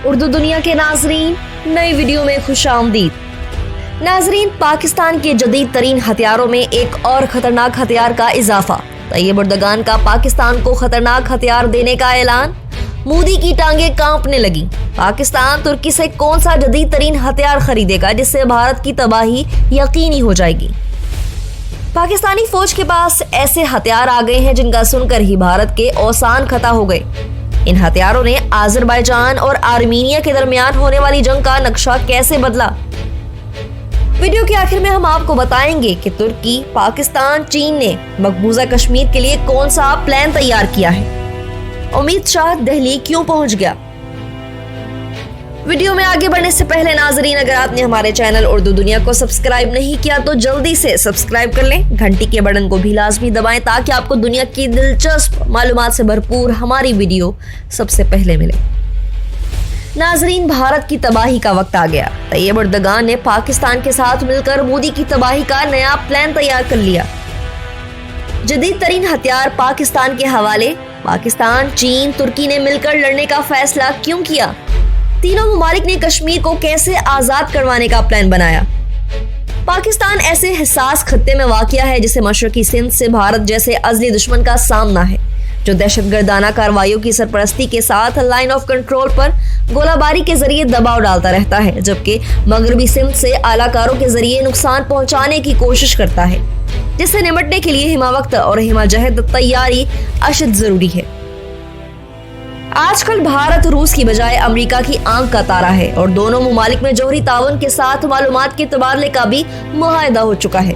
उर्दू दुनिया के नाजरीन, नई वीडियो में खुशामदीद। नाजरीन, पाकिस्तान के जदीद तरीन हथियारों में एक और खतरनाक हथियार का इजाफा। तैयब उर्दगान का पाकिस्तान को खतरनाक हथियार देने का ऐलान। मोदी की टांगें कांपने लगी। पाकिस्तान तुर्की से कौन सा जदीद तरीन हथियार खरीदेगा जिससे भारत की तबाही यकीनी हो जाएगी। पाकिस्तानी फौज के पास ऐसे हथियार आ गए हैं जिनका सुनकर ही भारत के औसान खता हो गए। इन हथियारों ने आज़रबाईजान और आर्मीनिया के दरमियान होने वाली जंग का नक्शा कैसे बदला। वीडियो के आखिर में हम आपको बताएंगे कि तुर्की, पाकिस्तान, चीन ने मकबूजा कश्मीर के लिए कौन सा प्लान तैयार किया है। अमित शाह दिल्ली क्यों पहुंच गया। वीडियो में आगे बढ़ने से पहले नाजरीन, अगर आपने हमारे चैनल उर्दू दुनिया को सब्सक्राइब नहीं किया तो जल्दी से सब्सक्राइब कर लें। घंटी के बटन को भी लाजमी दबाएं ताकि आपको दुनिया की दिलचस्प मालूमात से भरपूर हमारी वीडियो सबसे पहले मिले। नाजरीन, भारत की तबाही का वक्त आ गया। तैयब उर्दगान ने पाकिस्तान के साथ मिलकर मोदी की तबाही का नया प्लान तैयार कर लिया। जदीद तरीन हथियार पाकिस्तान के हवाले। पाकिस्तान, चीन, तुर्की ने मिलकर लड़ने का फैसला क्यों किया। तीनों ममालिक ने कश्मीर को कैसे आजाद करवाने का प्लान बनाया। पाकिस्तान ऐसे हिसास खत्ते में वाक़िया है जिसे मशरकी सिंध से भारत जैसे अज़ली दुश्मन का सामना है, जो दहशतगर्दाना कार्रवाइयों की सरपरस्ती के साथ लाइन ऑफ कंट्रोल पर गोलाबारी के जरिए दबाव डालता रहता है, जबकि मगरबी सिंध से आलाकारों के जरिए नुकसान पहुंचाने की कोशिश करता है, जिससे निपटने के लिए हिमावक्त और हिमाजहद तैयारी अशद जरूरी है। आजकल भारत रूस की बजाय अमेरिका की आंख का तारा है और दोनों ममालिक में जौहरी ताउन के साथ मालूमात के तबादले का भी मुआहदा हो चुका है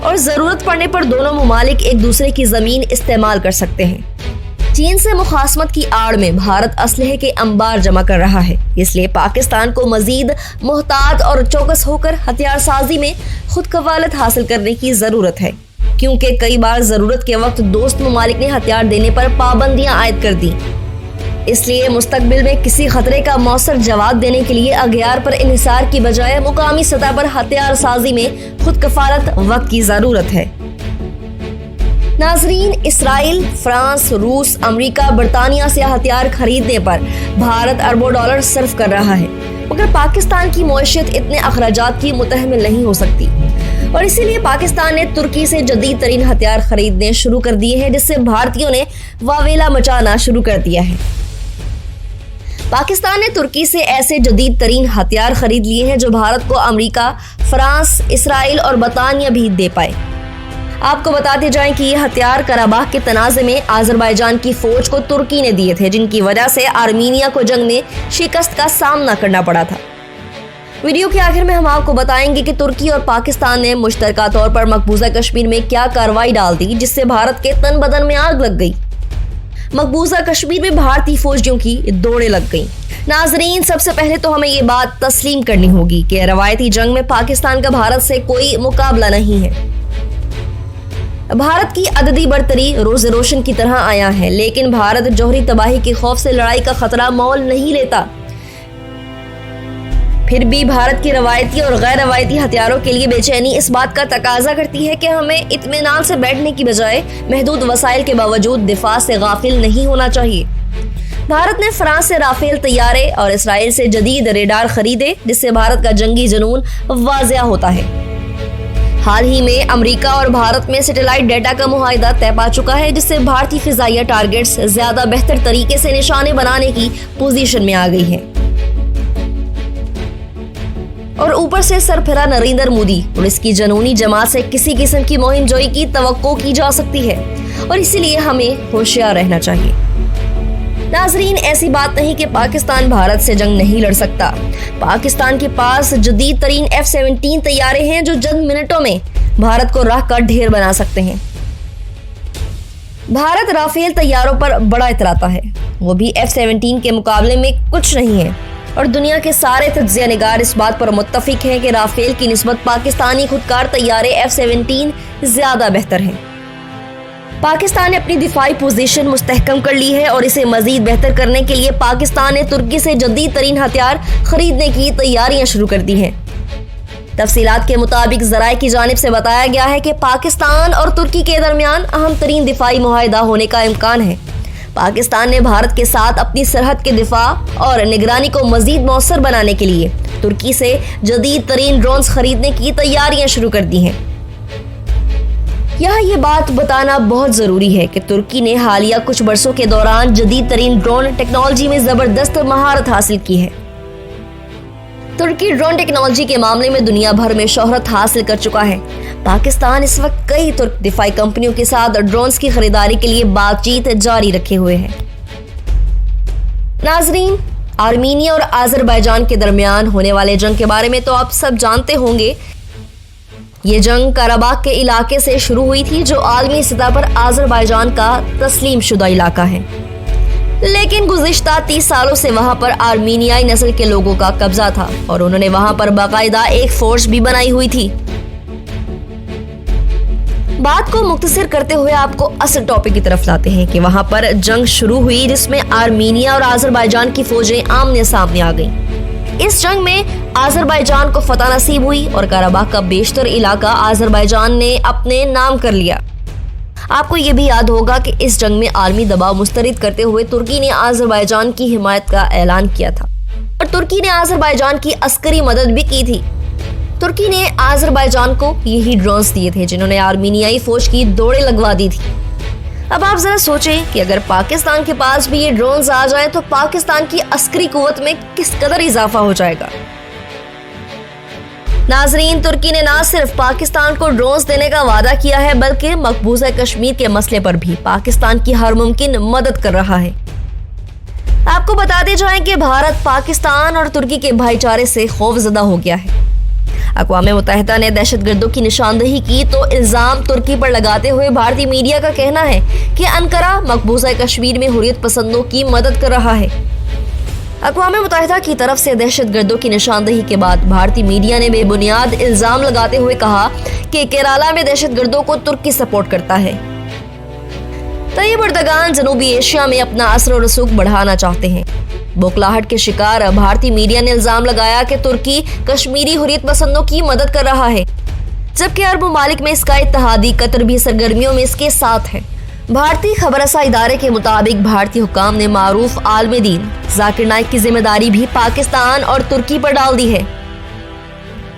और जरूरत पड़ने पर दोनों ममालिक एक दूसरे की जमीन इस्तेमाल कर सकते हैं। चीन से मुखासमत की आड़ में भारत असलहे के अंबार जमा कर रहा है, इसलिए पाकिस्तान को मजीद मोहतात और चौकस होकर हथियार साजी में खुद कवालत हासिल करने की जरूरत है, क्योंकि कई बार जरूरत के वक्त दोस्त ममालिक ने हथियार देने पर पाबंदियां आयद कर दी। इसलिए मुस्तकबिल में किसी खतरे का मौसर जवाब देने के लिए अगयार पर इन्हिसार की बजाय मुकामी सतह पर हथियार साजी में खुद कफालत वक्त की जरूरत है। नाजरीन, इसराइल, फ्रांस, रूस, अमेरिका, बरतानिया से हथियार खरीदने पर भारत अरबों डॉलर सर्फ कर रहा है, मगर पाकिस्तान की मईशत इतने अखराजात की मुतहमिल नहीं हो सकती और इसीलिए पाकिस्तान ने तुर्की से जदीद तरीन हथियार खरीदने शुरू कर दिए हैं, जिससे भारतीयों ने वावेला मचाना शुरू कर दिया है। पाकिस्तान ने तुर्की से ऐसे जदीद तरीन हथियार खरीद लिए हैं जो भारत को अमेरिका, फ्रांस, इसराइल और बरतानिया भी दे पाए। आपको बताते जाएं कि ये हथियार कराबाख के तनाज़े में आज़रबाईजान की फौज को तुर्की ने दिए थे, जिनकी वजह से आर्मीनिया को जंग में शिकस्त का सामना करना पड़ा था। वीडियो के आखिर में हम आपको बताएंगे कि तुर्की और पाकिस्तान ने मुश्तरका तौर पर मकबूजा कश्मीर में क्या कार्रवाई डाल दी जिससे भारत के तन बदन में आग लग गई। मकबूजा कश्मीर में भारतीय फौजियों की दौड़ें लग गईं। नाजरीन, सबसे पहले तो हमें ये बात तस्लीम करनी होगी कि रवायती जंग में पाकिस्तान का भारत से कोई मुकाबला नहीं है। भारत की अददी बरतरी रोज़े रोशन की तरह आया है, लेकिन भारत जौहरी तबाही के खौफ से लड़ाई का खतरा मोल नहीं लेता। फिर भी भारत की रवायती और गैर रवायती हथियारों के लिए बेचैनी इस बात का तकाजा करती है कि हमें इत्मीनान से बैठने की बजाय महदूद वसाइल के बावजूद दिफा से गाफिल नहीं होना चाहिए। भारत ने फ्रांस से राफेल तैयारे और इसराइल से जदीद रेडार खरीदे, जिससे भारत का जंगी जुनून वाज़िया होता है। हाल ही में अमेरिका और भारत में सैटेलाइट डेटा का मुआहदा तय पा चुका है, जिससे भारतीय फिजाइया टारगेट्स ज्यादा बेहतर तरीके से निशाने बनाने की पोजीशन में आ गई है। और ऊपर से सरफिरा नरेंद्र मोदी और इसकी जनूनी जमात से किसी किस्म की मुहिम जोई की तवक्को की जा सकती है और इसीलिए हमें होशियार रहना चाहिए। नाजरीन, ऐसी बात नहीं कि पाकिस्तान भारत से जंग नहीं लड़ सकता। पाकिस्तान के पास जदीद तरीन F-17 तैयारे हैं जो चंद मिनटों में भारत को राह का ढेर बना सकते हैं। भारत राफेल तैयारों पर बड़ा इतराता है, वो भी F-17 के मुकाबले में कुछ नहीं है और दुनिया के सारे तज्जिया निगार इस बात पर मुत्तफिक हैं कि राफेल की निस्बत पाकिस्तानी खुदकार तैयारे F-17 ज्यादा बेहतर हैं। पाकिस्तान ने अपनी दिफाई पोजीशन मुस्तहकम कर ली है और इसे मजीद बेहतर करने के लिए पाकिस्तान ने तुर्की से जदीद तरीन हथियार खरीदने की तैयारियां शुरू कर दी हैं। तफसीलात के मुताबिक ज़राए की जानिब से बताया गया है कि पाकिस्तान और तुर्की के दरमियान अहम तरीन दिफाई मुआहदा होने का इम्कान है। पाकिस्तान ने भारत के साथ अपनी सरहद के दिफा और निगरानी को मजीद मौसर बनाने के लिए तुर्की से जदीद तरीन ड्रोन्स खरीदने की तैयारियां शुरू कर दी हैं। यहाँ ये बात बताना बहुत जरूरी है कि तुर्की ने हालिया कुछ बरसों के दौरान जदीद तरीन ड्रोन टेक्नोलॉजी में जबरदस्त महारत हासिल की है। तुर्की ड्रोन टेक्नोलॉजी के मामले में दुनिया भर में शोहरत हासिल कर चुका है। पाकिस्तान इस वक्त कई तुर्क दिफाई कंपनियों के साथ ड्रोन्स की खरीदारी के लिए बातचीत जारी रखे हुए है। नाजरीन, आर्मीनिया और आजरबाईजान के दरमियान होने वाले जंग के बारे में तो आप सब जानते होंगे। ये जंग कराबाख के इलाके से शुरू हुई थी, जो आलमी सतह पर आजरबाईजान का तस्लीम शुदा इलाका है, लेकिन गुज़िश्ता 30 सालों से वहां पर आर्मीनियाई नस्ल के लोगों का कब्जा था और उन्होंने वहां पर बाकायदा एक फोर्स भी बनाई हुई थी। बात को मुख्तसर करते हुए आपको असल टॉपिक की तरफ लाते हैं कि वहां पर जंग शुरू हुई, जिसमें आर्मीनिया और आजरबाईजान की फौजें आमने सामने आ गईं। इस जंग में आजरबाईजान को फतह नसीब हुई और कराबाख का बेशतर इलाका आजरबाईजान ने अपने नाम कर लिया। आपको ये भी याद होगा कि इस जंग में आलमी दबाव मुस्तरद करते हुए तुर्की ने आजरबाईजान की हिमायत का ऐलान किया था और तुर्की ने आजरबाईजान की अस्करी मदद भी की थी। तुर्की ने आजरबाईजान को यही ड्रोन्स दिए थे जिन्होंने आर्मीनियाई फौज की दौड़ें लगवा दी थी। अब आप जरा सोचें कि अगर पाकिस्तान के पास भी ये ड्रोन्स आ जाएं तो पाकिस्तान की अस्करी कुव्वत में किस कदर इजाफा हो जाएगा। नाजरीन, तुर्की ने ना सिर्फ पाकिस्तान को ड्रोन्स देने का वादा किया है, बल्कि मकबूजा कश्मीर के मसले पर भी पाकिस्तान की हर मुमकिन मदद कर रहा है। आपको बताते जाएं कि भारत पाकिस्तान और तुर्की के भाईचारे से खौफजदा हो गया है। अक़वाम मुत्तहिदा ने दहशतगर्दों की निशानदेही की तो इल्जाम तुर्की पर लगाते हुए भारतीय मीडिया का कहना है कि अंकारा मकबूजा कश्मीर में हुर्रियत पसंदों की मदद कर रहा है। अक़वाम मुत्तहिदा की तरफ से दहशतगर्दों की निशानदेही के बाद भारतीय मीडिया ने बेबुनियाद इल्जाम लगाते हुए कहा कि केरला में दहशतगर्दों को तुर्की सपोर्ट करता है। तैयब एर्दोगान जनूबी एशिया में अपना असर और रसूख बढ़ाना चाहते हैं। बौखलाहट के शिकार भारतीय मीडिया ने इल्जाम लगाया कि तुर्की कश्मीरी हुर्रियत पसंदों की मदद कर रहा है, जबकि अरब ममालिक में इसका इत्तेहादी कतर भी सरगर्मियों में इसके साथ है। भारतीय खबरसा इदारे के मुताबिक भारतीय हुकाम ने मारूफ आलम दीन जाकिर नाइक की जिम्मेदारी भी पाकिस्तान और तुर्की पर डाल दी है।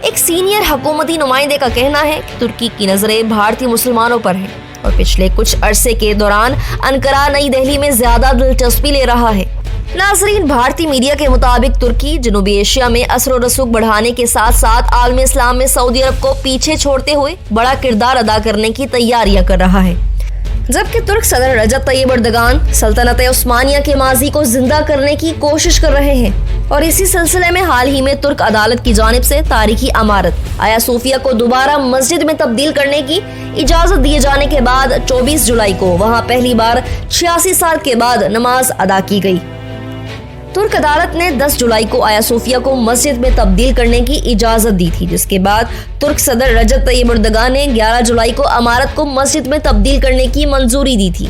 एक सीनियर हुकूमती नुमाइंदे का कहना है कि तुर्की की नजरें भारतीय मुसलमानों पर है और पिछले कुछ अरसे के दौरान अंकारा नई दिल्ली में ज्यादा दिलचस्पी ले रहा है। नाजरीन, भारतीय मीडिया के मुताबिक तुर्की जनूबी एशिया में असर और रसूख बढ़ाने के साथ साथ आलम इस्लाम में सऊदी अरब को पीछे छोड़ते हुए बड़ा किरदार अदा करने की तैयारियां कर रहा है, जबकि तुर्क सदर रजब तैयब एर्दोगान सल्तनत उस्मानिया के माजी को जिंदा करने की कोशिश कर रहे हैं। और इसी सिलसिले में हाल ही में तुर्क अदालत की जानिब से तारीखी अमारत आया सोफिया को दोबारा मस्जिद में तब्दील करने की इजाजत दिए जाने के बाद 24 जुलाई को वहां पहली बार 86 साल के बाद नमाज अदा की गई। तुर्क अदालत ने 10 जुलाई को आया सोफिया को मस्जिद में तब्दील करने की इजाजत दी थी, जिसके बाद तुर्क सदर रजब तैयब एर्दोगान ने 11 जुलाई को अमारत को मस्जिद में तब्दील करने की मंजूरी दी थी।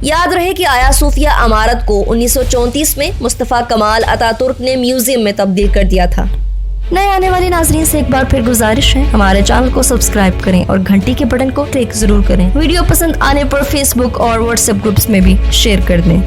याद रहे कि आया सोफिया अमारत को 1934 में मुस्तफा कमाल अतातुर्क ने म्यूजियम में तब्दील कर दिया था। नए आने वाले नाजरीन से एक बार फिर गुजारिश है, हमारे चैनल को सब्सक्राइब करें और घंटी के बटन को क्लिक जरूर करें। वीडियो पसंद आने पर फेसबुक और व्हाट्सएप ग्रुप्स में भी शेयर कर दें।